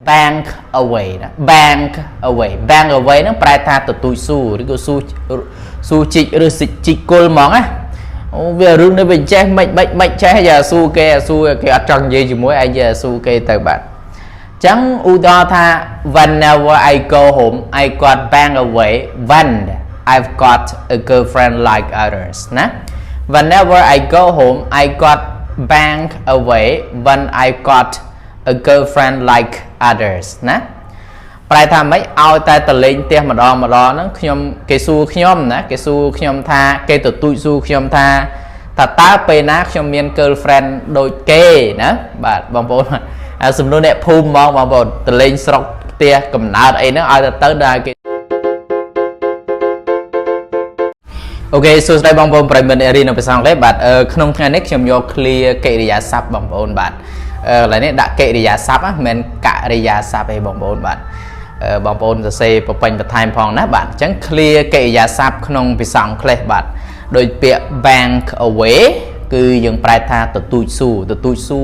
bank away ណា bank away ហ្នឹងប្រែថាទទូចស៊ូឬក៏ស៊ូជីកឬជីកគល់ហ្មងណាអូវារឿងនេះវាចេះមិនចេះយ៉ាស៊ូគេអត់ចង់និយាយជាមួយឯងយ៉ាស៊ូគេទៅបាទចឹងឧទាហរណ៍ថា whenever I go home I got bang away when I've got a girlfriend like others ណា whenever I go home I got bang away when I got a girlfriend like others ណាប្រែថាម៉េចឲ្យតែតលេងផ្ទះម្ដងហ្នឹងខ្ញុំគេសួរខ្ញុំណាគេសួរខ្ញុំថាគេទទូចសួរខ្ញុំថាតើពេលណាខ្ញុំមាន girlfriend ដូចគេណាបាទបងប្អូនសំណួរអ្នកភូមិហ្មងបងប្អូនតលេងស្រុកផ្ទះកំណើតអីហ្នឹងឲ្យទៅដល់គេអូខេសួស្តីបងប្អូនប្រិយមិត្តអ្នករៀននៅភាសាអង់គ្លេសបាទក្នុងថ្ងៃនេះខ្ញុំយក clear កិរិយាសព្ទបងប្អូនបាទឥឡូវនេះដាក់កិរិយាសព្ទមិនមែនករិយាសព្ទទេបងប្អូនបាទបងប្អូនសរសេរប្រពេញបន្ថែមផងណាបាទអញ្ចឹង clear កិរិយាសព្ទក្នុងភាសាអង់គ្លេសបាទដោយពាក្យ bank away គឺយើងប្រែថាទទូចស៊ូ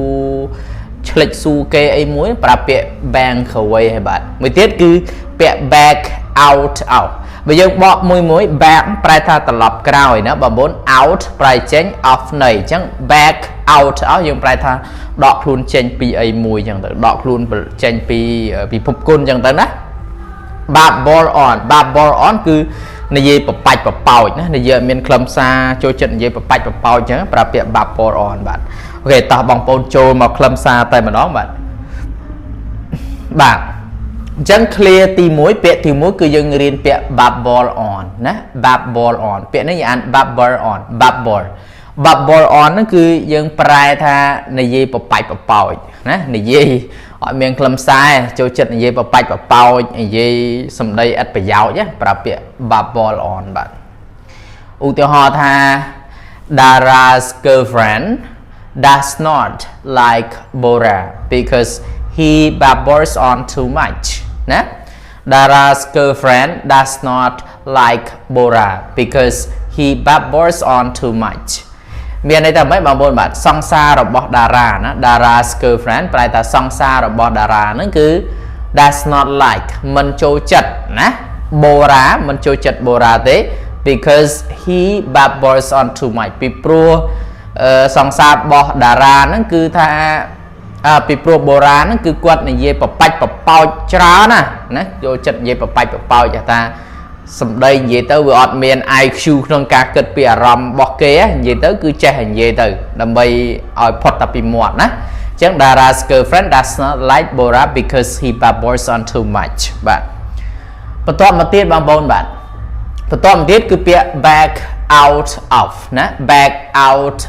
ឆ្លេចស៊ូគេអីមួយប្រើពាក្យ bank away ហើយបាទមួយទៀតគឺពាក្យ back out បើយើងបកមួយ back ប្រែថាត្រឡប់ក្រោយណាបងប្អូន out ប្រែចេញ off នៃអញ្ចឹង back out យើងប្រែថាដកខ្លួនចេញពីអីមួយអញ្ចឹងទៅដកខ្លួនចេញពីពិភពគុណអញ្ចឹងទៅណា babble on គឺនិយាយបបាច់បបោចណានិយាយមានខ្លឹមសារចូលចិត្តនិយាយបបាច់បបោចអញ្ចឹងប្រើពាក្យ babble on បាទអូខេតោះបងប្អូនចូលមកខ្លឹមសារតែម្ដងបាទអញ្ចឹង clear ទី1ពាក្យទី1គឺយើងរៀនពាក្យ babble on ណា babble on ពាក្យនេះយើងអាន babble on ហ្នឹងគឺយើងប្រែថានិយាយបបាច់បបោចណានិយាយអត់មានខ្លឹមសារចូលចិត្តនិយាយបបាច់បបោចនិយាយសម្ដីឥតប្រយោជន៍ណាប្រើពាក្យ babble on បាទឧទាហរណ៍ថា Dara's girlfriend does not like Bora because he babbles on too much ណា Dara's girlfriend does not like Bora because he babbles on too much មានន័យថាម៉េចបងប្អូនបាទសង្សាររបស់តារាណា Dara's girlfriend ប្រែថាសង្សាររបស់តារាហ្នឹងគឺ does not like មិនចូលចិត្តណា Bora មិនចូលចិត្ត Bora ទេ because he babbles on too much ពីព្រោះសង្សាររបស់តារាហ្នឹងគឺថាពីព្រោះ Bora ហ្នឹងគឺគាត់និយាយបបាច់បបោចច្រើនណាចូលចិត្តនិយាយបបាច់បបោចថាសម្ដីនិយាយទៅវាអត់មាន IQ ក្នុងការគិតពីអារម្មណ៍របស់គេនិយាយទៅគឺចេះនិយាយទៅដើម្បីឲ្យផុតតែពីមាត់ណាអញ្ចឹង Dara's girlfriend does not like Bora because he babbles on too much បាទបន្ទាប់មកទៀតបងប្អូនបាទបន្ទាប់មកទៀតគឺពាក្យ back out of ណា back out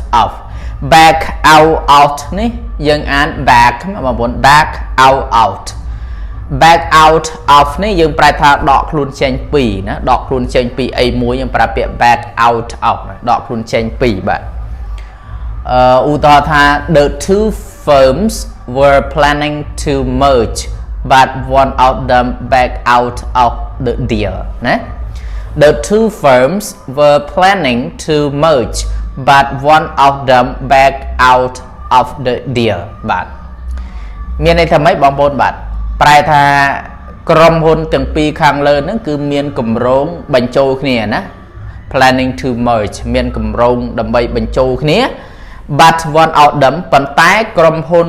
នេះយើងអាន back បងប្អូន back out of នេះយើងប្រែថាដកខ្លួនចេញពីណាដកខ្លួនចេញពីអីមួយយើងប្រើពាក្យ back out of ដកខ្លួនចេញពីបាទឧទាហរណ៍ថា the two firms were planning to merge but one of them back out of the deal ណា the two firms were planning to merge but one of them back out of the deal បាទមានន័យថាម៉េចបងប្អូនបាទប្រែថាក្រុមហ៊ុនទាំងពីរខាងលើហ្នឹងគឺមានគម្រោងបញ្ចូលគ្នាណា planning to merge មានគម្រោងដើម្បីបញ្ចូលគ្នា but one of them ប៉ុន្តែក្រុមហ៊ុន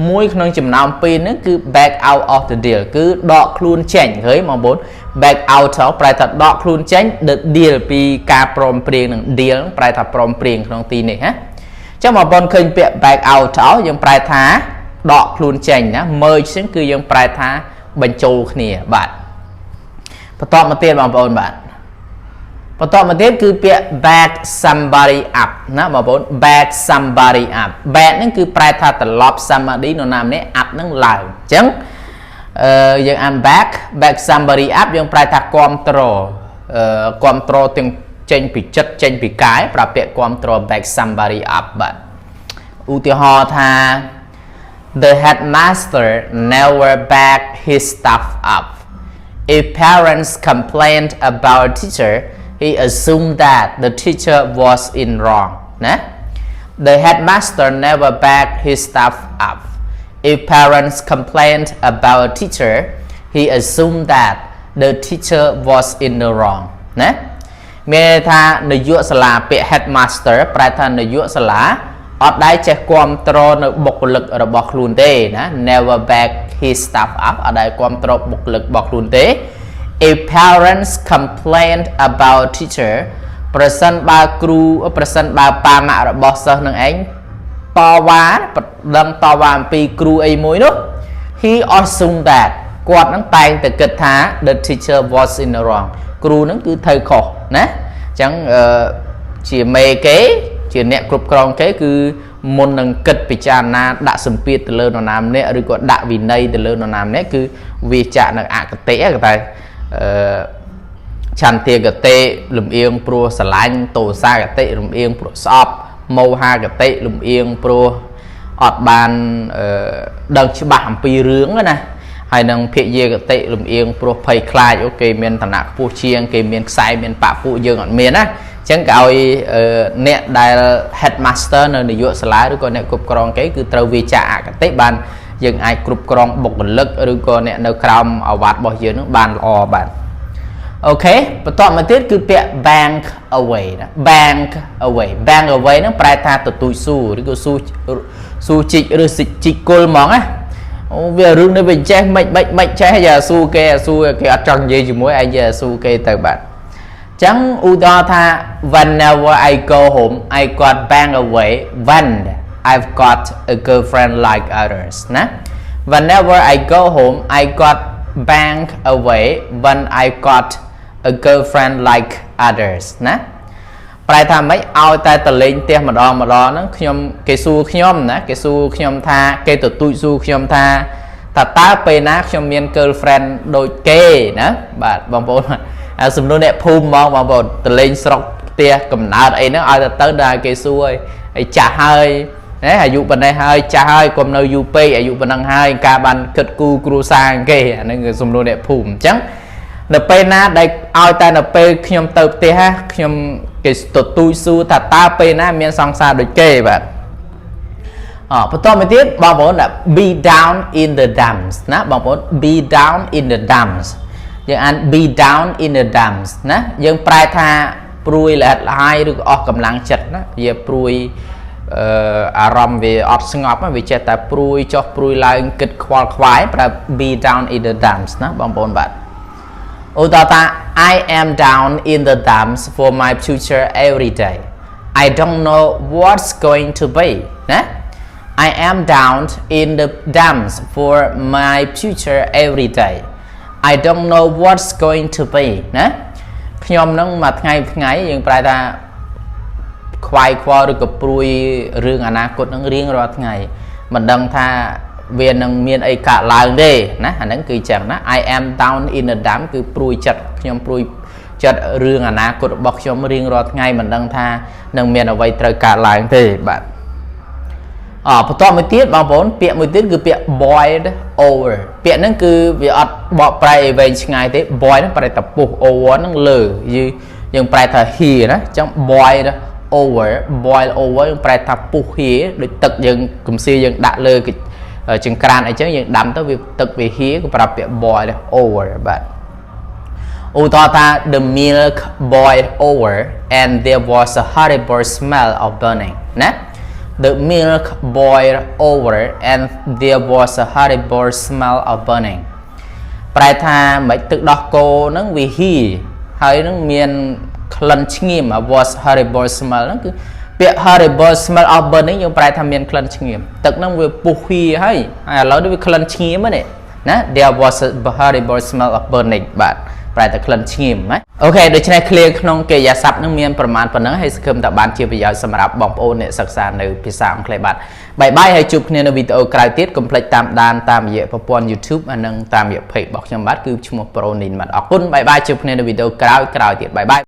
មួយក្នុងចំណោមពីរហ្នឹងគឺ back out of the deal គឺដកខ្លួនចេញឃើញបងប្អូន back out ប្រែថាដកខ្លួនចេញ the deal ពីការព្រមព្រៀងនឹង deal ប្រែថាព្រមព្រៀងក្នុងទីនេះណាអញ្ចឹងបងប្អូនឃើញពាក្យ back out យើងប្រែថាដកខ្លួនចេញណា merge ហ្នឹងគឺយើងប្រែថាបញ្ចូលគ្នាបាទបន្តមកទៀតបងប្អូនបាទបន្តមកទៀតគឺពាក្យ back somebody up ណាបងប្អូន back somebody up back ហ្នឹងគឺប្រែថាត្រឡប់ somebody នរណាម្នាក់ up ហ្នឹងឡើងអញ្ចឹងយើងអាន back somebody up យើងប្រែថាគាំទ្រទាំងចេញពីចិត្តចេញពីកាយប្រើពាក្យគាំទ្រ back somebody up បាទឧទាហរណ៍ថា the headmaster never backed his staff up. If parents complained about a teacher, he assumed that the teacher was in wrong. Nah? The headmaster never backed his staff up. if parents complained about a teacher he assumed that the teacher was in the wrong ណាមានថានាយកសាលាពាក្យ headmaster ប្រែថានាយកសាលាអត់ដែលចេះគ្រប់គ្រងនៅបុគ្គលិករបស់ខ្លួនទេណា never back his staff up អត់ដែលគ្រប់គ្រងបុគ្គលិករបស់ខ្លួនទេ if parents complained about teacher ប្រសិនបើគ្រូប្រសិនបើប៉ាម៉ាក់របស់សិស្សនឹងឯងតវ៉ាដឹងតវ៉ាអំពីគ្រូអីមួយនោះ he assumed that គាត់នឹងតែងតែគិតថា the teacher was in the wrong គ្រូនឹងគឺត្រូវខុសណាអញ្ចឹងជាមេគេជាអ្នកគ្រប់គ្រងគេគឺមុននឹងគិតពិចារណាដាក់សម្ពាធទៅលើនរណាម្នាក់ឬក៏ដាក់វិន័យទៅលើនរណាម្នាក់គឺវាចាក់នៅអគតិគេតែឆន្ទាគតិលំអៀងព្រោះស្រឡាញ់ទោសាគតិលំអៀងព្រោះស្អប់មោហាគតិលំអៀងព្រោះអត់បានដឹងច្បាស់អំពីរឿងណាហើយនឹងភិយាគតិលំអៀងព្រោះភ័យខ្លាចអូគេមានឋានៈខ្ពស់ជាងគេមានខ្សែមានបពុយើងអត់មានណាអញ្ចឹងក៏ឲ្យអ្នកដែល headmaster នៅនាយកសាលាឬក៏អ្នកគ្រប់គ្រងគេគឺត្រូវវាចាក់អគតិបានយើងអាចគ្រប់គ្រងបុគ្គលិកឬក៏អ្នកនៅក្រោមអាវ៉ាត់របស់យើងនឹងបានល្អបាទអូខេបន្តមកទៀតគឺពាក្យ bank away ណា bank away ហ្នឹងប្រែថាទទូចស៊ូឬក៏ស៊ូជីកឬជីកគុលហ្មងណាអូវារឿងនេះវាចេះមិនចេះយ៉ាស៊ូគេអត់ចង់និយាយជាមួយឯងយ៉ាស៊ូគេទៅបាទចឹងឧទាហរណ៍ថា whenever I go home I got bang away when I've got a girlfriend like others ណា whenever I go home I got bang away when I got a girlfriend like others ណាប្រែថាម៉េចឲ្យតែតលេងផ្ទះម្ដងហ្នឹងខ្ញុំគេសួរខ្ញុំណាគេសួរខ្ញុំថាគេទទូចសួរខ្ញុំថាតើពេលណាខ្ញុំមាន girlfriend ដូចគេណាបាទបងប្អូនសំណួរអ្នកភូមិហ្មងបងប្អូនតលេងស្រុកផ្ទះកំណើតអីហ្នឹងឲ្យទៅដល់គេសួរឲ្យចាស់ហើយណាអាយុប៉ុណ្ណេះហើយចាស់ហើយកុំនៅយូរពេកអាយុប៉ុណ្ណឹងហើយការបានគិតគូគ្រួសារគេអាហ្នឹងគឺសំណួរអ្នកភូមិអញ្ចឹងនៅពេលណាដែលឲ្យតែនៅពេលខ្ញុំទៅផ្ទះខ្ញុំគេទទូចសួរថាតើពេលណាមានសង្សារដូចគេបាទបន្តមកទៀតបងប្អូន be down in the dumps ណាបងប្អូន be down in the dumps យើងអាន be down in the dumps ណាយើងប្រែថាព្រួយល្អិតល្អហើយឬក៏អស់កម្លាំងចិត្តណាវាព្រួយអារម្មណ៍វាអត់ស្ងប់វាចេះតែព្រួយចុះព្រួយឡើងគិតខ្វល់ខ្វាយប្រើ be down in the dumps ណាបងប្អូនបាទឧទាហរណ៍ថា I am down in the dumps for my future every day I don't know what's going to be ណា I am down in the dumps for my future every day I don't know what's going to be ណាខ្ញុំនឹងមួយថ្ងៃយើងប្រែថាខ្វាយខ្វល់ឬក៏ព្រួយរឿងអនាគតនឹងរៀងរាល់ថ្ងៃមិនដឹងថាវានឹងមានអីកើតឡើងទេណាអាហ្នឹងគឺចឹងណា I am down in the dump គឺព្រួយចិត្តខ្ញុំព្រួយចិត្តរឿងអនាគតរបស់ខ្ញុំរៀងរាល់ថ្ងៃមិនដឹងថានឹងមានអ្វីត្រូវកើតឡើងទេបាទបន្តមួយទៀតបងប្អូនពាក្យមួយទៀតគឺពាក្យ boiled over ពាក្យហ្នឹងគឺវាអត់បកប្រែឲ្យវែងឆ្ងាយទេ boil ហ្នឹងប្រែថាពុះ over ហ្នឹងលើយើងប្រែថាហៀណាអញ្ចឹង boiled over យើងប្រែថាពុះហៀដូចទឹកយើងកំសៀយើងដាក់លើចង្ក្រានអីចឹងយើងដាំទៅវាទឹកវាហៀក៏ប្រាប់ពាក្យ boiled over បាទឧទាហរណ៍ថា the milk boiled over and there was a horrible smell of burning ណា the milk boiled over and there was a horrible smell of burning ប្រែថាមិនទឹកដោះគោហ្នឹងវាហៀហើយនឹងមានក្លិនឆ្ងៀម was horrible smell ហ្នឹងគឺពាក្យ horrible smell of burning យើងប្រែថាមានក្លិនឆ្ងៀមទឹកហ្នឹងវាពុះហៀហើយឥឡូវនេះវាក្លិនឆ្ងៀមហ្នឹងណា there was a horrible smell of burning បាទប្រែតែក្លិនឆ្ងៀមណាអូខេដូច្នេះ clear ក្នុងកិរិយាសព្ទនឹងមានប្រមាណប៉ុណ្ណឹងហើយសង្ឃឹមថាបានជាប្រយោជន៍សម្រាប់បងប្អូនអ្នកសិក្សានៅភាសាអង់គ្លេសបាទបាយបាយហើយជួបគ្នានៅវីដេអូក្រោយទៀតកុំភ្លេចតាមដានតាមរយៈប្រព័ន្ធ YouTube ហើយនិងតាមរយៈ page របស់ខ្ញុំបាទគឺឈ្មោះ Pro Nin បាទអរគុណបាយបាយជួបគ្នានៅវីដេអូក្រោយទៀតបាយបាយ